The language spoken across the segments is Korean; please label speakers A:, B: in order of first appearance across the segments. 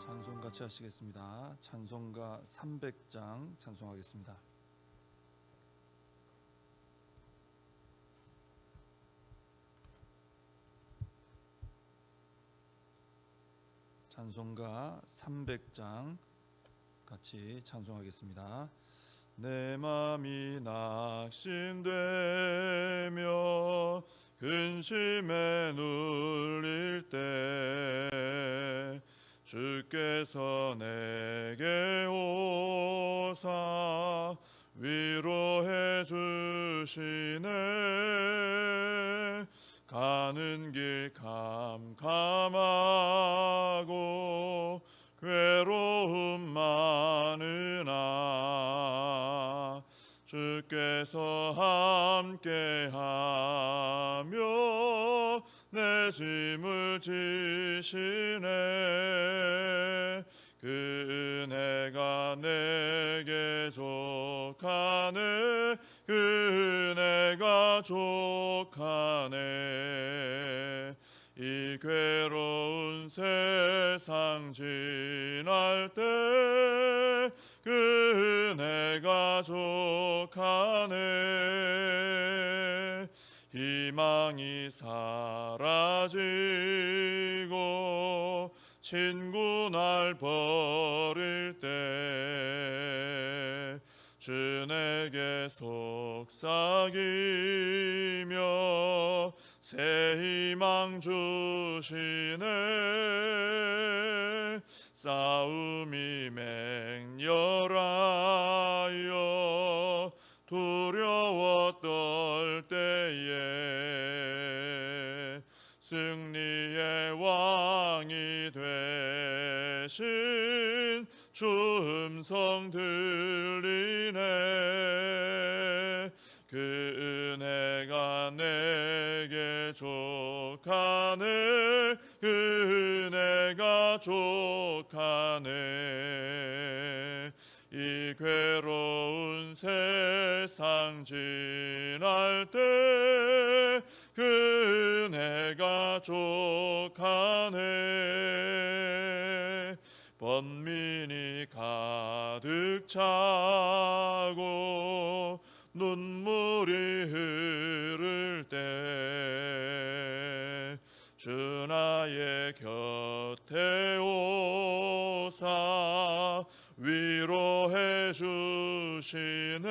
A: 찬송 같이 하시겠습니다. 찬송가 300장 찬송하겠습니다. 찬송가 300장 같이 찬송하겠습니다. 내 맘이 낙심되며 근심에 눌릴 때 주께서 내게 오사 위로해 주시네. 가는 길 캄캄하고 괴로움 많으나 주께서 함께하며 내 짐을 지시네. 그 은혜가 내게 족하네. 그 은혜가 족하네. 이 괴로운 세상 지날 때 그 은혜가 족하네. 희망이 사라지고 친구 날 버릴 때 주 내게 속삭이며 새 희망 주시네. 싸움이 맹렬하여 두려워 떨 때에 승리의 왕이 되신 주 음성 들리네. 그 은혜가 내게 족하네. 그 은혜가 족하네. 이 괴로운 세상 지날 때 그 은혜가 족하네. 번민이 가득 차고 눈물이 흐를 때 주 나의 곁에 오사 위로해 주시네.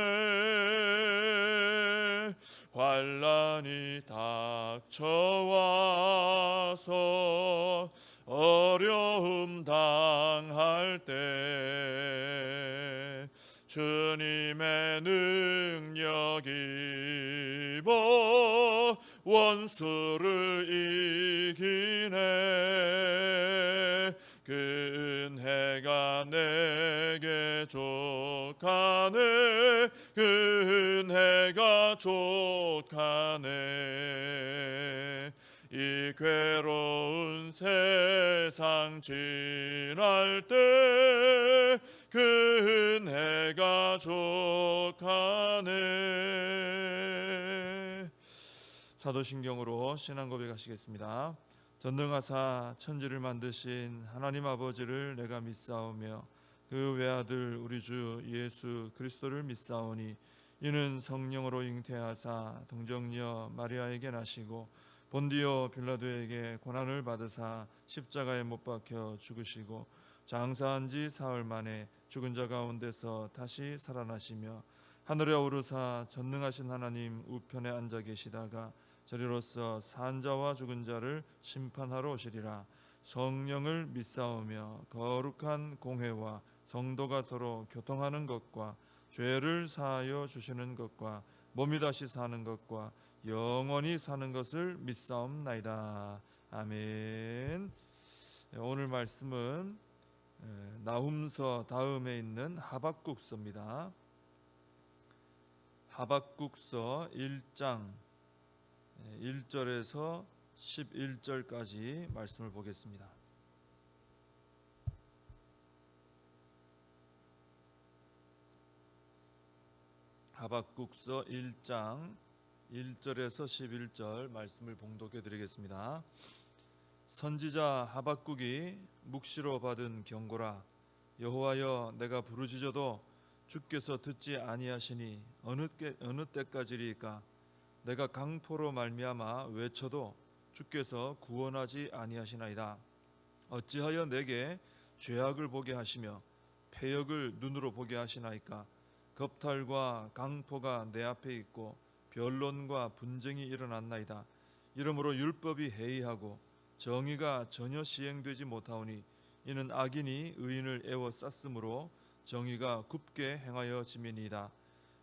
A: 환난이 닥쳐와서 어려움 당할 때 주님의 능력 입어 원수를 이기네. 그 은혜가 내게 족하네. 그 은혜가 족하네. 이 괴로운 세상 지날 때 그 은혜가 족하네. 사도신경으로 신앙 고백하시겠습니다. 전능하사 천지를 만드신 하나님 아버지를 내가 믿사오며 그 외아들 우리 주 예수 그리스도를 믿사오니 이는 성령으로 잉태하사 동정녀 마리아에게 나시고 본디오 빌라도에게 고난을 받으사 십자가에 못 박혀 죽으시고 장사한 지 사흘 만에 죽은 자 가운데서 다시 살아나시며 하늘에 오르사 전능하신 하나님 우편에 앉아 계시다가 저리로서 산 자와 죽은 자를 심판하러 오시리라. 성령을 믿사오며 거룩한 공회와 성도가 서로 교통하는 것과 죄를 사하여 주시는 것과 몸이 다시 사는 것과 영원히 사는 것을 믿사옵나이다. 아멘. 오늘 말씀은 나훔서 다음에 있는 하박국서입니다. 하박국서 1장 1절에서 11절까지 말씀을 보겠습니다. 하박국서 1장 1절에서 11절 말씀을 봉독해 드리겠습니다. 선지자 하박국이 묵시로 받은 경고라. 여호와여, 내가 부르짖어도 주께서 듣지 아니하시니 어느 때까지리까? 내가 강포로 말미암아 외쳐도 주께서 구원하지 아니하시나이다. 어찌하여 내게 죄악을 보게 하시며 패역을 눈으로 보게 하시나이까? 겁탈과 강포가 내 앞에 있고 변론과 분쟁이 일어났나이다. 이러므로 율법이 해이하고 정의가 전혀 시행되지 못하오니 이는 악인이 의인을 애워쌌으므로 정의가 굽게 행하여 지민이다.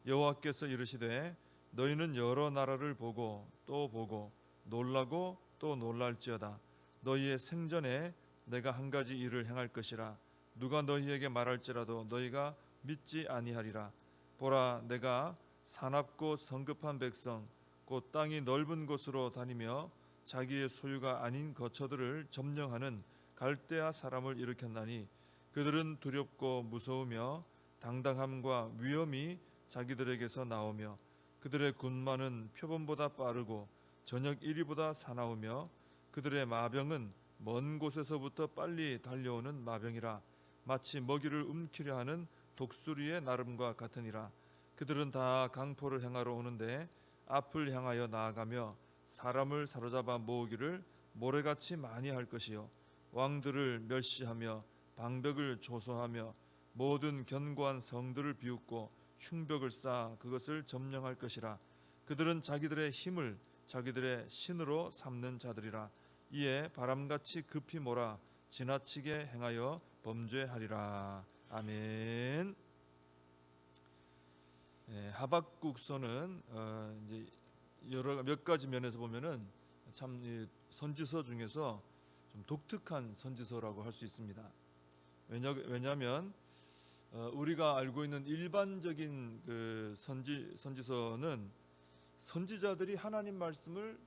A: 여호와께서 이르시되 너희는 여러 나라를 보고 또 보고 놀라고 또 놀랄지어다. 너희의 생전에 내가 한 가지 일을 행할 것이라. 누가 너희에게 말할지라도 너희가 믿지 아니하리라. 보라, 내가 사납고 성급한 백성 곧 땅이 넓은 곳으로 다니며 자기의 소유가 아닌 거처들을 점령하는 갈대아 사람을 일으켰나니 그들은 두렵고 무서우며 당당함과 위엄이 자기들에게서 나오며 그들의 군마는 표범보다 빠르고 저녁 이리보다 사나우며 그들의 마병은 먼 곳에서부터 빨리 달려오는 마병이라. 마치 먹이를 움키려 하는 독수리의 나름과 같으니라. 그들은 다 강포를 행하러 오는데 앞을 향하여 나아가며 사람을 사로잡아 모으기를 모래같이 많이 할 것이요 왕들을 멸시하며 방백을 조소하며 모든 견고한 성들을 비웃고 흉벽을 쌓아 그것을 점령할 것이라. 그들은 자기들의 힘을 자기들의 신으로 삼는 자들이라. 이에 바람같이 급히 몰아 지나치게 행하여 범죄하리라. 아멘. 하박국서는 이제 몇 가지 면에서 보면은 참 선지서 중에서 좀 독특한 선지서라고 할 수 있습니다. 왜냐하면 우리가 알고 있는 일반적인 그 선지서는 선지자들이 하나님 말씀을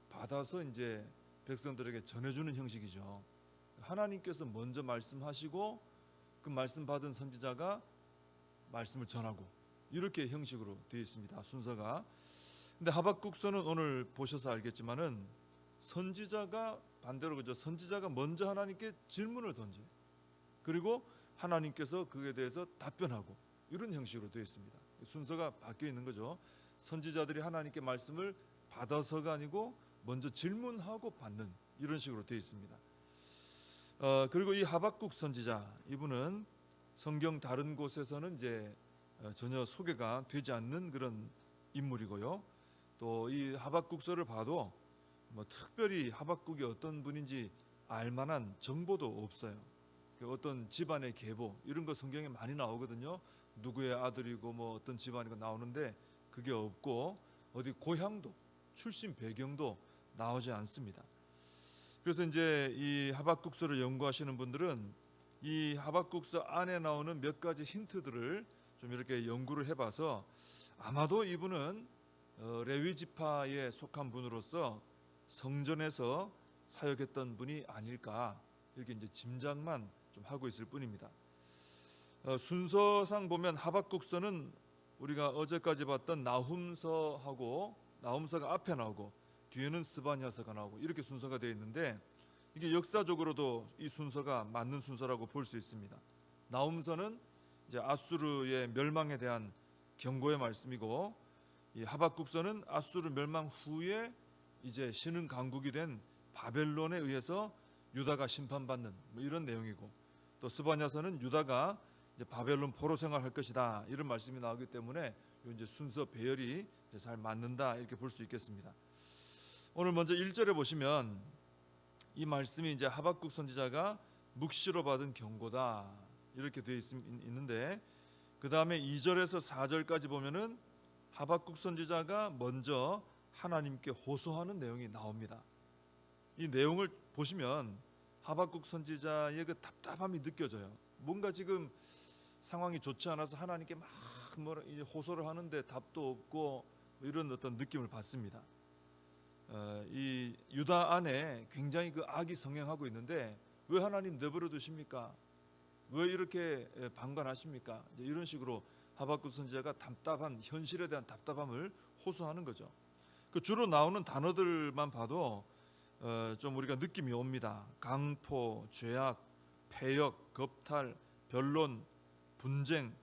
A: 받아서 이제 백성들에게 전해주는 형식이죠. 하나님께서 먼저 말씀하시고 그 말씀 받은 선지자가 말씀을 전하고 이렇게 형식으로 되어 있습니다. 순서가. 근데 하박국서는 오늘 보셔서 알겠지만은 선지자가 반대로 그죠. 선지자가 먼저 하나님께 질문을 던져요. 그리고 하나님께서 그에 대해서 답변하고 이런 형식으로 되어 있습니다. 순서가 바뀌어 있는 거죠. 선지자들이 하나님께 말씀을 받아서가 아니고 먼저 질문하고 받는 이런 식으로 되어 있습니다. 그리고 이 하박국 선지자 이분은 성경 다른 곳에서는 이제 전혀 소개가 되지 않는 그런 인물이고요. 또 이 하박국서를 봐도 뭐 특별히 하박국이 어떤 분인지 알만한 정보도 없어요. 어떤 집안의 계보 이런 거 성경에 많이 나오거든요. 누구의 아들이고 뭐 어떤 집안이고 나오는데 그게 없고 어디 고향도 출신 배경도 나오지 않습니다. 그래서 이제 이 하박국서를 연구하시는 분들은 이 하박국서 안에 나오는 몇 가지 힌트들을 좀 이렇게 연구를 해봐서 아마도 이분은 레위 지파에 속한 분으로서 성전에서 사역했던 분이 아닐까 이렇게 이제 짐작만 좀 하고 있을 뿐입니다. 순서상 보면 하박국서는 우리가 어제까지 봤던 나훔서하고 나훔서가 앞에 나오고 뒤에는 스바냐서가 나오고 이렇게 순서가 되어 있는데 이게 역사적으로도 이 순서가 맞는 순서라고 볼 수 있습니다. 나훔서는 이제 아수르의 멸망에 대한 경고의 말씀이고 이 하박국서는 아수르 멸망 후에 이제 신흥 강국이 된 바벨론에 의해서 유다가 심판받는 뭐 이런 내용이고 또 스바냐서는 유다가 이제 바벨론 포로 생활할 것이다 이런 말씀이 나오기 때문에 이제 순서 배열이 이제 잘 맞는다 이렇게 볼 수 있겠습니다. 오늘 먼저 1절에 보시면 이 말씀이 이제 하박국 선지자가 묵시로 받은 경고다 이렇게 되어 있는데 그 다음에 2절에서 4절까지 보면은 하박국 선지자가 먼저 하나님께 호소하는 내용이 나옵니다. 이 내용을 보시면 하박국 선지자의 그 답답함이 느껴져요. 뭔가 지금 상황이 좋지 않아서 하나님께 막 이제 호소를 하는데 답도 없고 이런 어떤 느낌을 받습니다. 이 유다 안에 굉장히 그 악이 성행하고 있는데 왜 하나님 내버려 두십니까? 왜 이렇게 방관하십니까? 이제 이런 식으로 하박국 선지자가 답답한 현실에 대한 답답함을 호소하는 거죠. 그 주로 나오는 단어들만 봐도 좀 우리가 느낌이 옵니다. 강포, 죄악, 폐역, 겁탈, 변론, 분쟁,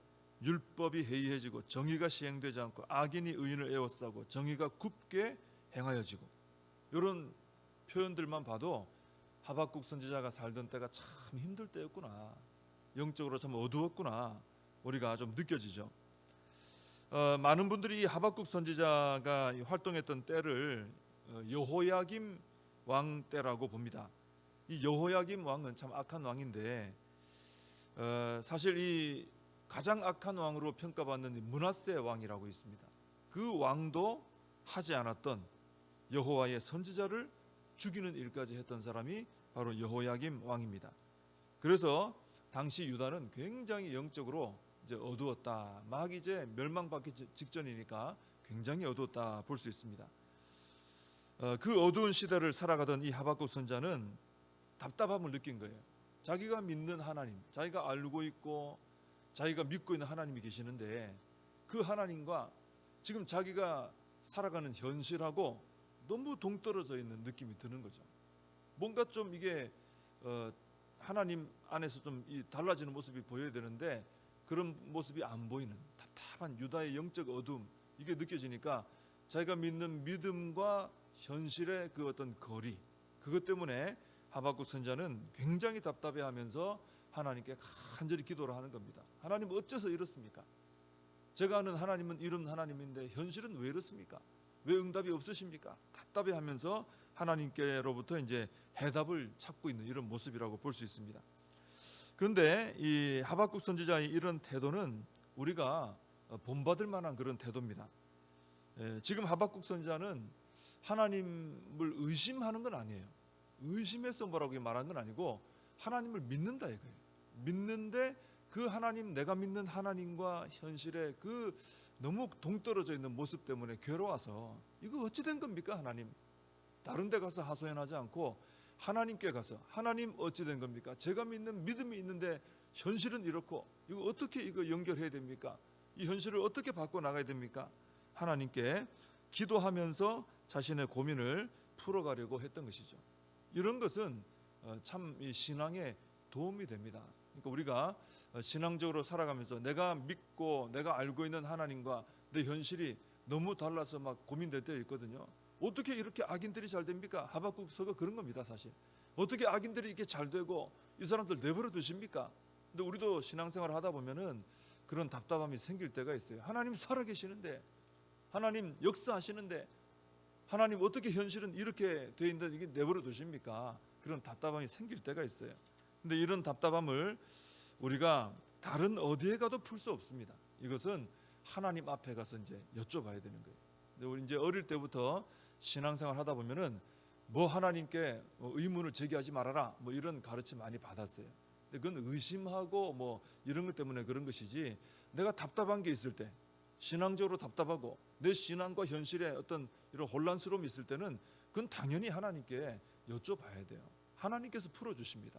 A: 율법이 해이해지고 정의가 시행되지 않고 악인이 의인을 에워싸고 정의가 굽게 행하여지고, 이런 표현들만 봐도 하박국 선지자가 살던 때가 참 힘들 때였구나, 영적으로 참 어두웠구나, 우리가 좀 느껴지죠. 많은 분들이 이 하박국 선지자가 활동했던 때를 여호야김 왕 때라고 봅니다. 이 여호야김 왕은 참 악한 왕인데, 사실 이 가장 악한 왕으로 평가받는 므낫세 왕이라고 있습니다. 그 왕도 하지 않았던 여호와의 선지자를 죽이는 일까지 했던 사람이 바로 여호야김 왕입니다. 그래서 당시 유다는 굉장히 영적으로 이제 어두웠다, 막 이제 멸망받기 직전이니까 굉장히 어두웠다 볼 수 있습니다. 그 어두운 시대를 살아가던 이 하박국 선지자는 답답함을 느낀 거예요. 자기가 믿는 하나님, 자기가 알고 있고 자기가 믿고 있는 하나님이 계시는데, 그 하나님과 지금 자기가 살아가는 현실하고 너무 동떨어져 있는 느낌이 드는 거죠. 뭔가 좀 이게 하나님 안에서 좀 달라지는 모습이 보여야 되는데 그런 모습이 안 보이는 답답한 유다의 영적 어둠, 이게 느껴지니까 자기가 믿는 믿음과 현실의 그 어떤 거리, 그것 때문에 하박국 선지자는 굉장히 답답해하면서 하나님께 간절히 기도를 하는 겁니다. 하나님, 어째서 이렇습니까? 제가 아는 하나님은 이런 하나님인데 현실은 왜 이렇습니까? 왜 응답이 없으십니까? 답답해하면서 하나님께로부터 이제 해답을 찾고 있는 이런 모습이라고 볼 수 있습니다. 그런데 이 하박국 선지자의 이런 태도는 우리가 본받을 만한 그런 태도입니다. 지금 하박국 선지자는 하나님을 의심하는 건 아니에요. 의심해서 뭐라고 말한 건 아니고 하나님을 믿는다 이거예요. 믿는데 그 하나님, 내가 믿는 하나님과 현실에 그 너무 동떨어져 있는 모습 때문에 괴로워서 이거 어찌 된 겁니까 하나님? 다른 데 가서 하소연하지 않고 하나님께 가서, 하나님 어찌 된 겁니까? 제가 믿는 믿음이 있는데 현실은 이렇고 이거 어떻게 이거 연결해야 됩니까? 이 현실을 어떻게 바꿔나가야 됩니까? 하나님께 기도하면서 자신의 고민을 풀어가려고 했던 것이죠. 이런 것은 참 이 신앙에 도움이 됩니다. 그러니까 우리가 신앙적으로 살아가면서 내가 믿고 내가 알고 있는 하나님과 내 현실이 너무 달라서 막 고민될 때 있거든요. 어떻게 이렇게 악인들이 잘 됩니까? 하박국서가 그런 겁니다. 사실 어떻게 악인들이 이렇게 잘 되고 이 사람들 내버려 두십니까? 근데 우리도 신앙생활을 하다 보면은 그런 답답함이 생길 때가 있어요. 하나님 살아계시는데, 하나님 역사하시는데, 하나님 어떻게 현실은 이렇게 돼 있는데 이게 내버려 두십니까? 그런 답답함이 생길 때가 있어요. 근데 이런 답답함을 우리가 다른 어디에 가도 풀 수 없습니다. 이것은 하나님 앞에 가서 이제 여쭤봐야 되는 거예요. 근데 우리 이제 어릴 때부터 신앙생활 하다 보면은 뭐 하나님께 의문을 제기하지 말아라, 뭐 이런 가르침 많이 받았어요. 근데 그건 의심하고 뭐 이런 것 때문에 그런 것이지, 내가 답답한 게 있을 때, 신앙적으로 답답하고 내 신앙과 현실에 어떤 이런 혼란스러움이 있을 때는 그건 당연히 하나님께 여쭤봐야 돼요. 하나님께서 풀어주십니다.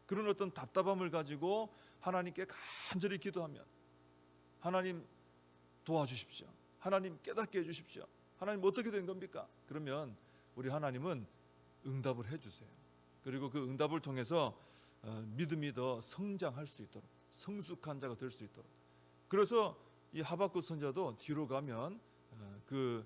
A: 그런 어떤 답답함을 가지고 하나님께 간절히 기도하면, 하나님 도와주십시오, 하나님 깨닫게 해주십시오, 하나님 어떻게 된 겁니까? 그러면 우리 하나님은 응답을 해주세요. 그리고 그 응답을 통해서 믿음이 더 성장할 수 있도록, 성숙한 자가 될 수 있도록. 그래서 이 하박국 선지자도 뒤로 가면 그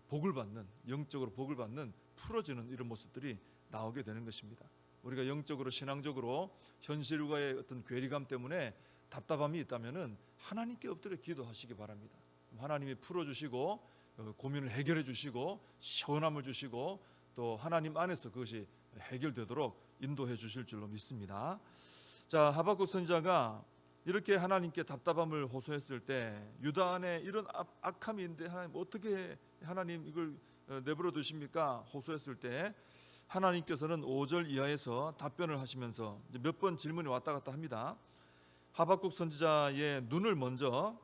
A: 복을 받는, 영적으로 복을 받는, 풀어지는 이런 모습들이 나오게 되는 것입니다. 우리가 영적으로, 신앙적으로 현실과의 어떤 괴리감 때문에 답답함이 있다면은 하나님께 엎드려 기도하시기 바랍니다. 하나님이 풀어주시고 고민을 해결해 주시고 시원함을 주시고 또 하나님 안에서 그것이 해결되도록 인도해 주실 줄로 믿습니다. 자, 하박국 선지자가 이렇게 하나님께 답답함을 호소했을 때, 유다 안에 이런 악함이 있는데 하나님 어떻게 하나님 이걸 내버려 두십니까? 호소했을 때 하나님께서는 5절 이하에서 답변을 하시면서 몇 번 질문이 왔다 갔다 합니다. 하박국 선지자의 눈을 먼저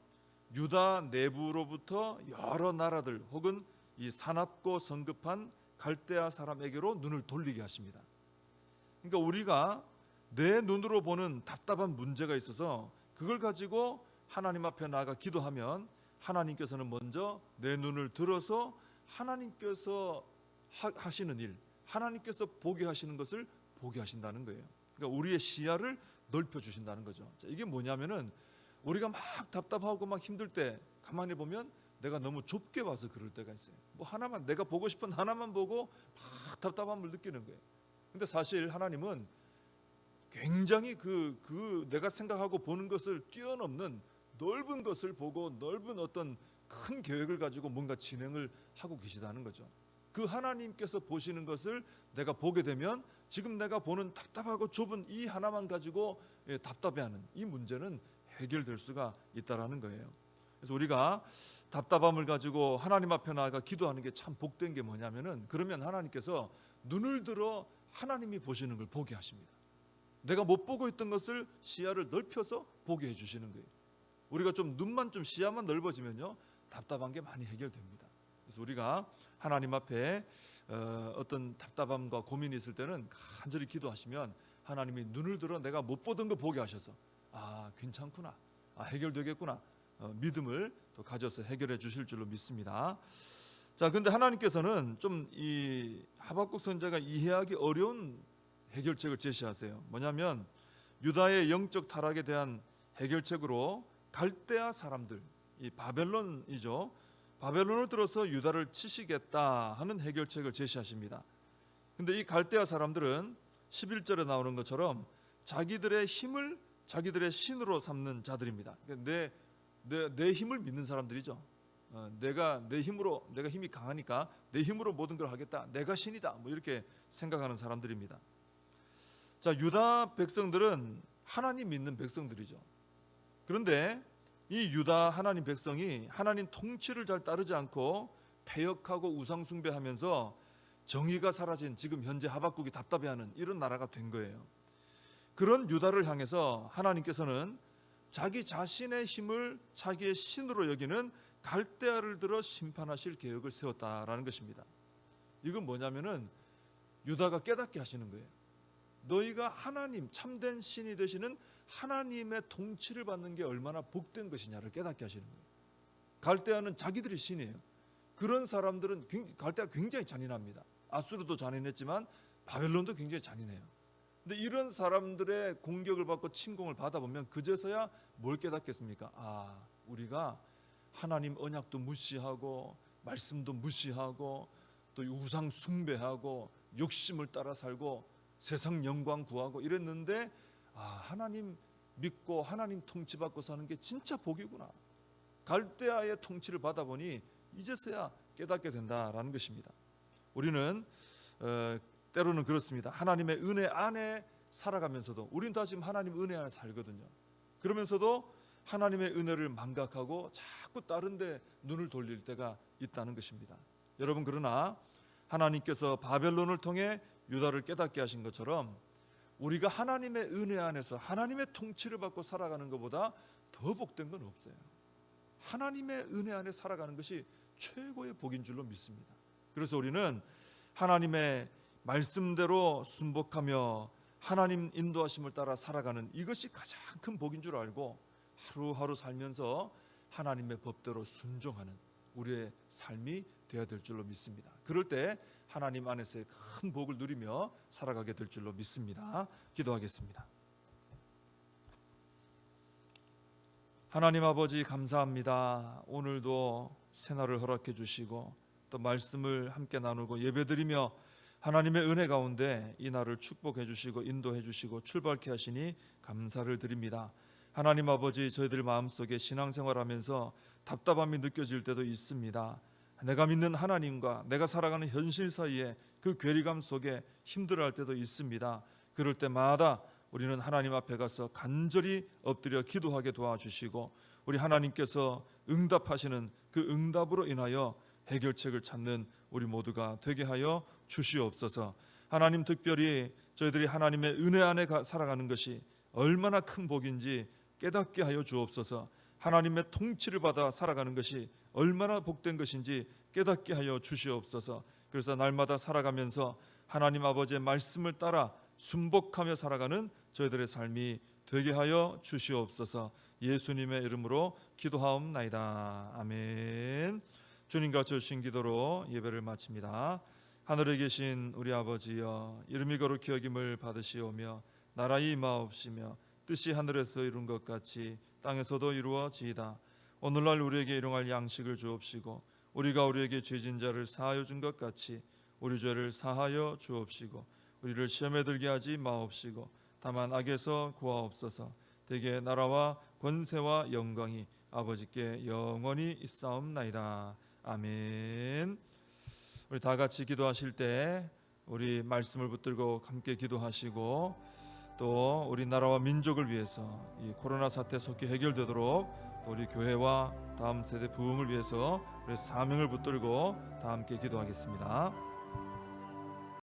A: 유다 내부로부터 여러 나라들 혹은 이 사납고 성급한 갈대아 사람에게로 눈을 돌리게 하십니다. 그러니까 우리가 내 눈으로 보는 답답한 문제가 있어서 그걸 가지고 하나님 앞에 나아가 기도하면 하나님께서는 먼저 내 눈을 들어서 하나님께서 하시는 일, 하나님께서 보게 하시는 것을 보게 하신다는 거예요. 그러니까 우리의 시야를 넓혀 주신다는 거죠. 자, 이게 뭐냐면은 우리가 막 답답하고 막 힘들 때 가만히 보면 내가 너무 좁게 봐서 그럴 때가 있어요. 뭐 하나만, 내가 보고 싶은 하나만 보고 막 답답함을 느끼는 거예요. 근데 사실 하나님은 굉장히 그 내가 생각하고 보는 것을 뛰어넘는 넓은 것을 보고 넓은 어떤 큰 계획을 가지고 뭔가 진행을 하고 계시다는 거죠. 그 하나님께서 보시는 것을 내가 보게 되면 지금 내가 보는 답답하고 좁은 이 하나만 가지고 답답해하는 이 문제는 해결될 수가 있다라는 거예요. 그래서 우리가 답답함을 가지고 하나님 앞에 나아가 기도하는 게 참 복된 게 뭐냐면은, 그러면 하나님께서 눈을 들어 하나님이 보시는 걸 보게 하십니다. 내가 못 보고 있던 것을 시야를 넓혀서 보게 해주시는 거예요. 우리가 좀 눈만 좀 시야만 넓어지면요 답답한 게 많이 해결됩니다. 그래서 우리가 하나님 앞에 어떤 답답함과 고민이 있을 때는 간절히 기도하시면 하나님이 눈을 들어 내가 못 보던 거 보게 하셔서 괜찮구나, 해결되겠구나, 믿음을 또 가져서 해결해 주실 줄로 믿습니다. 자, 근데 하나님께서는 좀 이 하박국 선지자가 이해하기 어려운 해결책을 제시하세요. 뭐냐면 유다의 영적 타락에 대한 해결책으로 갈대아 사람들, 이 바벨론이죠. 바벨론을 들어서 유다를 치시겠다 하는 해결책을 제시하십니다. 근데 이 갈대아 사람들은 11절에 나오는 것처럼 자기들의 힘을 자기들의 신으로 삼는 자들입니다. 그러니까 내 힘을 믿는 사람들이죠. 내가 힘이 강하니까 내 힘으로 모든 걸 하겠다, 내가 신이다, 뭐 이렇게 생각하는 사람들입니다. 자, 유다 백성들은 하나님 믿는 백성들이죠. 그런데 이 유다 하나님 백성이 하나님 통치를 잘 따르지 않고 패역하고 우상 숭배하면서 정의가 사라진 지금 현재 하박국이 답답해하는 이런 나라가 된 거예요. 그런 유다를 향해서 하나님께서는 자기 자신의 힘을 자기의 신으로 여기는 갈대아를 들어 심판하실 계획을 세웠다라는 것입니다. 이건 뭐냐면은 유다가 깨닫게 하시는 거예요. 너희가 하나님, 참된 신이 되시는 하나님의 통치를 받는 게 얼마나 복된 것이냐를 깨닫게 하시는 거예요. 갈대아는 자기들이 신이에요. 그런 사람들은 갈대아가 굉장히 잔인합니다. 아수르도 잔인했지만 바벨론도 굉장히 잔인해요. 근데 이런 사람들의 공격을 받고 침공을 받아보면 그제서야 뭘 깨닫겠습니까? 우리가 하나님 언약도 무시하고 말씀도 무시하고 또 우상 숭배하고 욕심을 따라 살고 세상 영광 구하고 이랬는데 하나님 믿고 하나님 통치받고 사는 게 진짜 복이구나. 갈대아의 통치를 받아보니 이제서야 깨닫게 된다라는 것입니다. 우리는 때로는 그렇습니다. 하나님의 은혜 안에 살아가면서도 우리는 다 지금 하나님 은혜 안에 살거든요. 그러면서도 하나님의 은혜를 망각하고 자꾸 다른 데 눈을 돌릴 때가 있다는 것입니다. 여러분, 그러나 하나님께서 바벨론을 통해 유다를 깨닫게 하신 것처럼 우리가 하나님의 은혜 안에서 하나님의 통치를 받고 살아가는 것보다 더 복된 건 없어요. 하나님의 은혜 안에 살아가는 것이 최고의 복인 줄로 믿습니다. 그래서 우리는 하나님의 말씀대로 순복하며 하나님 인도하심을 따라 살아가는 이것이 가장 큰 복인 줄 알고 하루하루 살면서 하나님의 법대로 순종하는 우리의 삶이 되어야 될 줄로 믿습니다. 그럴 때 하나님 안에서의 큰 복을 누리며 살아가게 될 줄로 믿습니다. 기도하겠습니다. 하나님 아버지, 감사합니다. 오늘도 새날을 허락해 주시고 또 말씀을 함께 나누고 예배드리며 하나님의 은혜 가운데 이 날을 축복해 주시고 인도해 주시고 출발케 하시니 감사를 드립니다. 하나님 아버지, 저희들 마음속에 신앙생활하면서 답답함이 느껴질 때도 있습니다. 내가 믿는 하나님과 내가 살아가는 현실 사이에 그 괴리감 속에 힘들어할 때도 있습니다. 그럴 때마다 우리는 하나님 앞에 가서 간절히 엎드려 기도하게 도와주시고 우리 하나님께서 응답하시는 그 응답으로 인하여 해결책을 찾는 우리 모두가 되게 하여 주시옵소서. 하나님, 특별히 저희들이 하나님의 은혜 안에 살아가는 것이 얼마나 큰 복인지 깨닫게 하여 주옵소서. 하나님의 통치를 받아 살아가는 것이 얼마나 복된 것인지 깨닫게 하여 주시옵소서. 그래서 날마다 살아가면서 하나님 아버지의 말씀을 따라 순복하며 살아가는 저희들의 삶이 되게 하여 주시옵소서. 예수님의 이름으로 기도하옵나이다. 아멘. 주님과 주신 기도로 예배를 마칩니다. 하늘에 계신 우리 아버지여, 이름이 거룩히 여김을 받으시오며 나라의 임하옵시며 뜻이 하늘에서 이룬 것 같이 땅에서도 이루어지이다. 오늘날 우리에게 일용할 양식을 주옵시고 우리가 우리에게 죄진 자를 사하여 준 것 같이 우리 죄를 사하여 주옵시고 우리를 시험에 들게 하지 마옵시고 다만 악에서 구하옵소서. 대개 나라와 권세와 영광이 아버지께 영원히 있사옵나이다. 아멘. 우리 다 같이 기도하실 때 우리 말씀을 붙들고 함께 기도하시고 또 우리 나라와 민족을 위해서 이 코로나 사태 속히 해결되도록 또 우리 교회와 다음 세대 부흥을 위해서 우리 사명을 붙들고 다 함께 기도하겠습니다.